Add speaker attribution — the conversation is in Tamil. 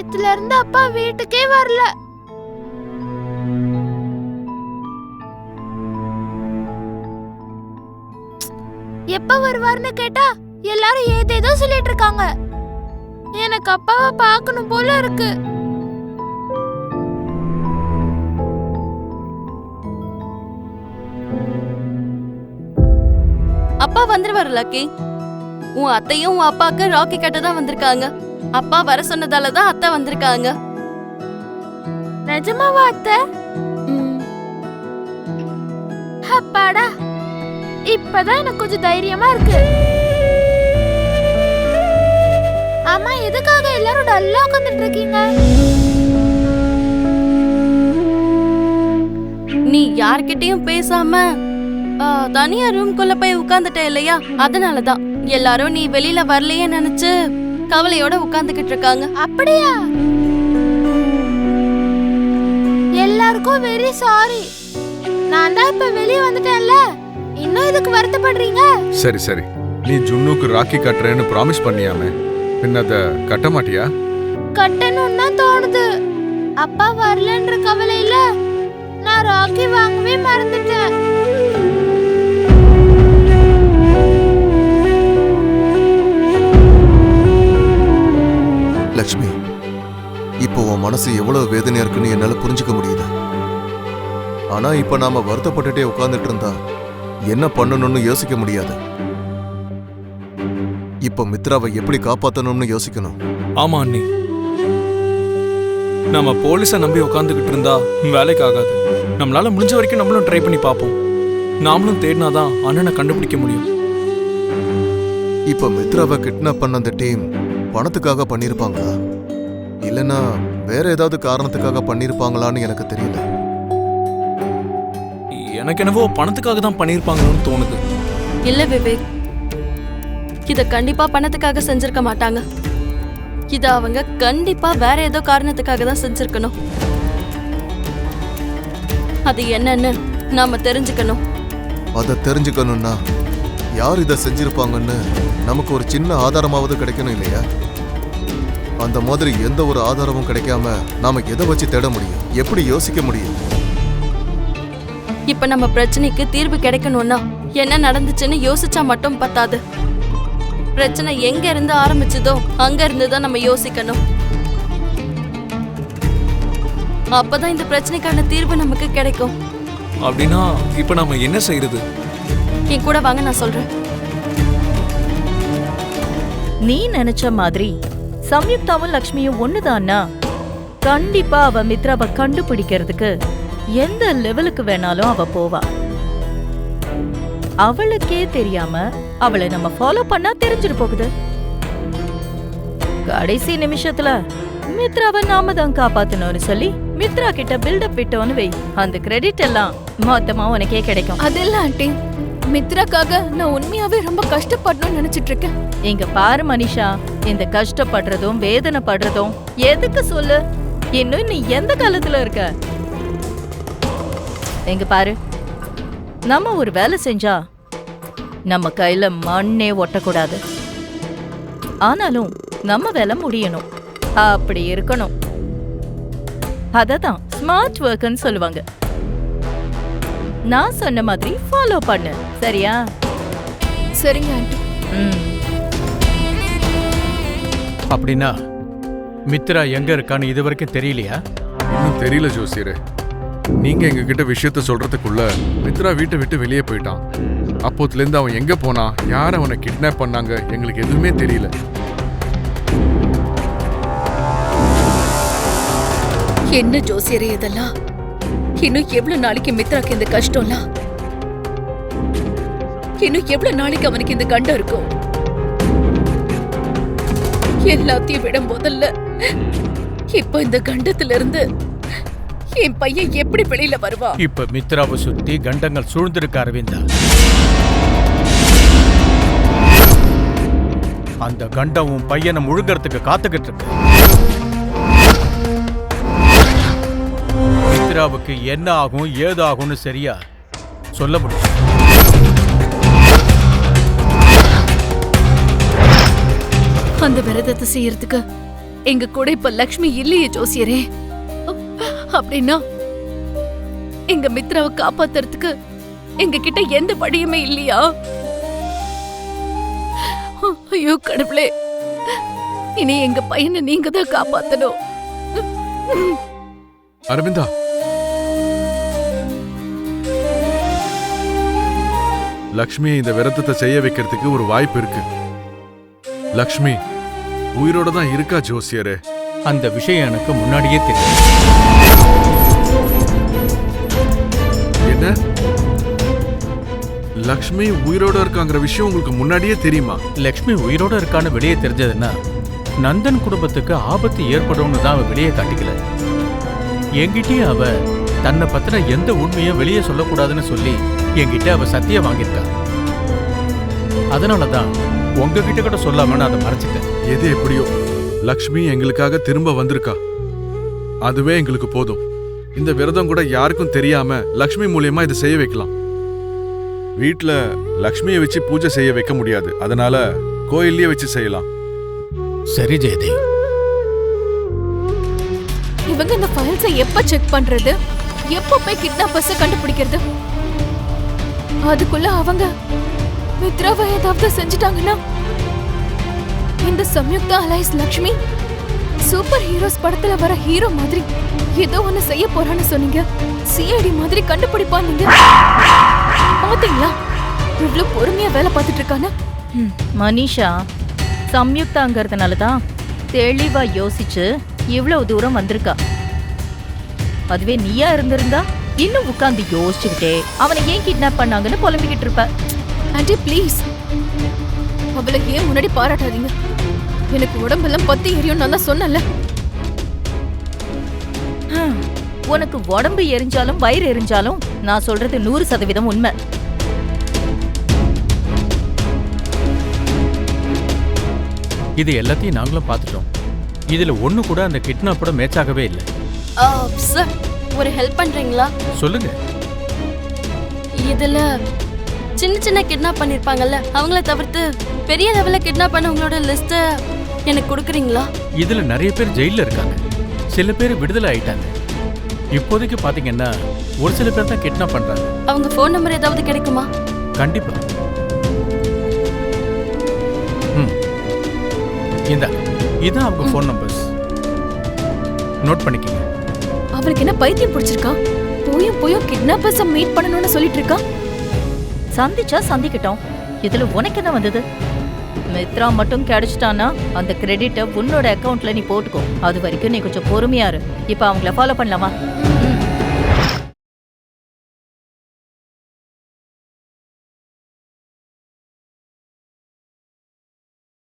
Speaker 1: நேத்துல இருந்து அப்பா வீட்டுக்கே வரல. எப்ப வருவாருன்னு கேட்டா எல்லாரும் ஏதேதோ சொல்லிட்டு இருக்காங்க. எனக்கு அப்பாவை பார்க்கணும் போல இருக்கு.
Speaker 2: அப்பா வந்துருவாரு லக்கி. உன் அத்தையும் உன் அப்பாக்கு ராக்கி கட்ட தான் வந்திருக்காங்க. அப்பா வர சொன்னதாலதான் அத்தை வந்திருக்காங்க.
Speaker 1: நிஜமாவா அத்தை? அப்பாடா, இப்பதான் எனக்கு கொஞ்சம் தைரியமா இருக்கு. ஆமா, எதுக்காக எல்லாரும் டல்லா உட்காந்துட்டு இருக்கீங்க?
Speaker 2: நீ யார்கிட்டயும் பேசாம தனியா ரூம்குள்ள போய் உட்கார்ந்துட்ட இல்லையா, அதனாலதான் எல்லாரும் நீ வெளியில வரலையே நினைச்சு கவலையோட உட்கார்ந்துகிட்டு இருக்காங்க.
Speaker 1: அப்படியா? எல்லாருக்கும் வெரி சாரி. நான் தான் இப்ப வெளியே வந்துட்டேன்ல, இன்னும் இதுக்கு வருத்தப்படுறீங்க?
Speaker 3: சரி சரி, நீ ஜுன்னுக்கு ராக்கி கட்டுறேன்னு ப்ராமிஸ் பண்ணியாமே, பின்ன அத கட்ட மாட்டியா?
Speaker 1: கட்டணும்னு தான் தோணுது. அப்பா வரலன்ற கவலையில நான் ராக்கி வாங்கவே மறந்துட்டேன்.
Speaker 4: லக்ஷ்மி, இப்போ உன் மனசு எவ்வளவு வேதனையா இருக்குன்னு என்னால புரிஞ்சுக்க முடியுது. ஆனா இப்ப நாம வருத்தப்பட்டுட்டே உட்கார்ந்துட்டு இருந்தா என்ன பண்ணணும்னு யோசிக்க முடியாது. இப்ப மித்ராவை எப்படி காப்பாத்தணும்னு யோசிக்கணும்.
Speaker 5: ஆமா அண்ணி, நம்ம போலீஸை நம்பி உட்காந்துக்கிட்டு இருந்தா வேலைக்கு ஆகாது. நம்மளால முடிஞ்ச வரைக்கும் நம்மளும் ட்ரை பண்ணி பார்ப்போம். நாமளும் தேடினாதான் அண்ணனை கண்டுபிடிக்க முடியும்.
Speaker 4: இப்ப மித்ராவை கிட்னாப் பண்ண அந்த டீம் பணத்துக்காக பண்ணிருப்பாங்களா, இல்லனா வேற ஏதாவது காரணத்துக்காக பண்ணிருப்பாங்களான்னு எனக்கு தெரியல.
Speaker 5: எனக்கு என்னவோ பணத்துக்காக தான் பண்ணிருப்பாங்கன்னு தோணுது.
Speaker 2: இல்ல விவேக், இத கண்டிப்பா பணத்துக்காக செஞ்சிருக்க மாட்டாங்க. இத அவங்க கண்டிப்பா வேற ஏதோ காரணத்துக்காக தான் செஞ்சிருக்கணும். அது என்னன்னு நாம தெரிஞ்சுக்கணும்.
Speaker 4: அதை தெரிஞ்சுக்கணும்னா யார் இதை செஞ்சிருப்பாங்கன்னு நமக்கு ஒரு சின்ன ஆதாரமாவது கிடைக்கணும் இல்லையா? அந்த மாதிரி எந்த ஒரு ஆதாரமும் கிடைக்காம நாம எதை வச்சு தேட முடியும்? எப்படி யோசிக்க முடியும்?
Speaker 2: இப்ப நம்ம பிரச்சனைக்கு தீர்வு கிடைக்கணும்னா என்ன நடந்துச்சுன்னு யோசிச்சா மட்டும் பத்தாது. பிரச்சனை எங்க இருந்து ஆரம்பிச்சதோ அங்க இருந்துதான் நம்ம யோசிக்கணும். அப்பதான் இந்த பிரச்சனைக்கான தீர்வு நமக்கு கிடைக்கும்.
Speaker 5: அப்படின்னா இப்ப நாம என்ன செய்யறது?
Speaker 2: என் கூட வாங்க, நான் சொல்றேன்.
Speaker 6: நீ நினைச்ச மாதிரி சம்யுக்தாவும் லக்ஷ்மியும் ஒண்ணுதான்னா கண்டிப்பா அவ மித்ராவை கண்டுபிடிக்கிறதுக்கு எந்த லெவலுக்கு வேணாலும் அவ போவா. அவளுக்கே தெரியாம அவளை நம்ம ஃபாலோ பண்ணா தெரிஞ்சிட்டு போகுது. கடைசி நிமிஷத்துல மித்ராவை நாம தான் காப்பாத்தணும்னு சொல்லி மித்ரா கிட்ட பில்டப் விட்டோன்னு வை, அந்த கிரெடிட் எல்லாம் மொத்தமா உனக்கே கிடைக்கும்.
Speaker 7: அதெல்லாம் ஆண்டி, மித்ராக்காக நான் உண்மையாவே ரொம்ப கஷ்டப்படணும்னு நினைச்சிட்டு இருக்கேன்.
Speaker 6: இங்க பாரு மனிஷா, இந்த கஷ்டப்படுறதும் வேதனைப்படுறதும் எதுக்கு சொல்லு? இன்னும் நீ எந்த காலத்துல இருக்க? எங்க பாரு, நம்ம ஒரு வேலை செஞ்சா நம்ம கையில மண்ணே ஒட்டக்கூடாது. ஆனாலும் நம்ம வேலை முடியணும், அப்படி இருக்கணும். அததான் ஸ்மார்ட் ஒர்க்னு சொல்லுவாங்க. நான் சொன்ன மாதிரி ஃபாலோ பண்ணு, சரியா?
Speaker 7: சரிங்க ஆண்டி.
Speaker 8: அப்படின்னா மித்ரா எங்க இருக்கான்னு இது வரைக்கும் தெரியலையா?
Speaker 3: இன்னும் தெரியல ஜோசியரே. நீங்க எங்ககிட்ட விஷயத்த சொல்றதுக்குள்ள மித்ரா வீட்டை விட்டு வெளியே போயிட்டான். அப்போத்துல இருந்து அவன் எங்க போனா, யார் அவனை கிட்னாப் பண்ணாங்க, எங்களுக்கு எதுவுமே தெரியல.
Speaker 7: என்ன ஜோசியரே இதெல்லாம்? இன்னும் எவ்வளவு நாளைக்கு மித்ராக்கு இந்த கஷ்டம்லாம்? இன்னும் எவ்வளவு நாளைக்கு அவனுக்கு இந்த கண்டம் இருக்கும்? எல்லாத்தையும் விட முதல்ல இப்ப இந்த கண்டத்துல இருந்து என் பையன் எப்படி வெளியில வருவா?
Speaker 8: இப்ப மித்ராவை சுத்தி கண்டங்கள் சூழ்ந்திருக்க அரவிந்தா. அந்த கண்டம் உன் பையனை முழுங்கறதுக்கு காத்துக்கிட்டு இருக்கு. மித்ராவுக்கு என்ன ஆகும் ஏது ஆகும்னு சரியா சொல்ல முடியும்.
Speaker 7: அந்த விரதத்தை செய்யறதுக்கு எங்க கூட இப்ப லக்ஷ்மி இல்லையே ஜோசியரே. அப்படின்னா எங்க மித்ராவை காப்பாத்துறதுக்கு எங்க கிட்ட எந்த வழியுமே இல்லையா? ஐயோ கடவுளே, இனி எங்க பையனை நீங்க தான் காப்பாத்தணும்.
Speaker 3: அரவிந்தா, லக்ஷ்மியை இந்த விரதத்தை செய்ய வைக்கிறதுக்கு ஒரு வாய்ப்பு இருக்கு. லக்ஷ்மி உயிரோட தான் இருக்கா ஜோசியரே.
Speaker 8: அந்த விஷயம் எனக்கு முன்னாடியே தெரியும்.
Speaker 3: என்ன? லக்ஷ்மி உயிரோட இருக்காங்கிற விஷயம் உங்களுக்கு முன்னாடியே தெரியுமா?
Speaker 8: லக்ஷ்மி உயிரோட இருக்கான்னு வெளியே தெரிஞ்சதுன்னா நந்தன் குடும்பத்துக்கு ஆபத்து ஏற்படும்னு தான் அவ வெளியே காட்டிக்கல. என்கிட்டயே அவ தன்னை பத்தின எந்த உண்மையும் வெளியே சொல்லக்கூடாதுன்னு சொல்லி என்கிட்ட அவ சத்தியம் வாங்கியிருக்கா. அதனாலதான் உங்ககிட்ட கூட சொல்லாம நான் அதை மறைச்சிட்டேன்.
Speaker 3: எது எப்படியோ லக்ஷ்மி எங்களுக்காக திரும்ப வந்திருக்கா. அதுவே எங்களுக்கு போதும். இந்த விரதம் கூட யாருக்கும் தெரியாம லக்ஷ்மி மூலியமா இதை செய்ய வைக்கலாம். வீட்ல லக்ஷ்மியை வச்சு பூஜை செய்ய வைக்க முடியாது, அதனால கோயில்லயே வச்சு செய்யலாம்.
Speaker 8: சரி ஜெயதேவ்.
Speaker 7: இவங்க இந்த ஃபைல்ஸை எப்ப செக் பண்றது? எப்ப போய் கிட்னாப்பர்ஸை கண்டுபிடிக்கிறது? அதுக்குள்ள அவங்க மித்ராவை ஏதாவது செஞ்சுட்டாங்கன்னா இந்த Samyuktha alias Lakshmi super heroes படத்துல வர ஹீரோ மாதிரி ஏதோ ஒண்ணு செய்ய போறான்னு சொன்னீங்க. சிஐடி மாதிரி கண்டுபிடிப்பான் நீங்க. பாத்தீங்களா இவ்வளவு பொறுமையா வேலை பார்த்துட்டு இருக்கானு?
Speaker 6: மனிஷா சம்யுக்தாங்கிறதுனால தான் தெளிவா யோசிச்சு இவ்வளவு தூரம் வந்திருக்கா. அதுவே நீயா இருந்திருந்தா இன்னும் உட்கார்ந்து யோசிச்சுக்கிட்டே அவனை ஏன் கிட்னாப் பண்ணாங்கன்னு புலம்பிக்கிட்டு இருப்ப.
Speaker 7: ஆண்டி ப்ளீஸ், அவளை ஏன் முன்னாடி பாராட்டாதீங்க. எனக்கு உடம்பெல்லாம் பத்தி எரியும் நல்லா சொன்னல.
Speaker 6: உனக்கு உடம்பு எரிஞ்சாலும் வயிறு எரிஞ்சாலும் நான் சொல்றது 100% உண்மை.
Speaker 8: இது எல்லாத்தையும் நாங்களும் பார்த்துட்டோம். இதுல ஒண்ணு கூட அந்த கிட்னாப்போட மேட்ச் ஆகவே இல்லை.
Speaker 2: சார், ஒரு ஹெல்ப் பண்றீங்களா?
Speaker 8: சொல்லுங்க.
Speaker 2: இதுல சின்ன சின்ன கிட்னாப் பண்ணிருப்பாங்கல்ல, அவங்கள தவிர்த்து பெரிய லெவல்ல கிட்னாப் பண்ணவங்களோட லிஸ்ட் எனக்கு கொடுக்குறீங்களா?
Speaker 8: இதுல நிறைய பேர் ஜெயில இருக்காங்க, சில பேர் விடுதலை ஆயிட்டாங்க. இப்போதைக்கு பாத்தீங்கன்னா ஒரு சில பேர் தான் கிட்னாப் பண்றாங்க.
Speaker 2: அவங்க ஃபோன் நம்பர் ஏதாவது கிடைக்குமா?
Speaker 8: கண்டிப்பா. இதான் அவங்க ஃபோன் நம்பர்ஸ். நோட் பண்ணிக்கங்க.
Speaker 7: அவளுக்கு என்ன பைத்தியம் பிடிச்சிருக்கா? போயும் கிட்னாப்பர்ஸை மீட் பண்ணணும்னு சொல்லிட்டு இருக்கா.
Speaker 6: சந்திச்சா சந்திக்கிட்டோம், இதுல உனக்கு என்ன வந்தது? மித்ரா மட்டும் கிடைச்சிட்டானா அந்த கிரெடிட்டை உன்னோட அக்கவுண்ட்ல நீ போட்டுக்கோ. அது வரைக்கும் நீ கொஞ்சம் பொறுமையா இரு. இப்ப அவங்கள ஃபாலோ பண்ணலாமா?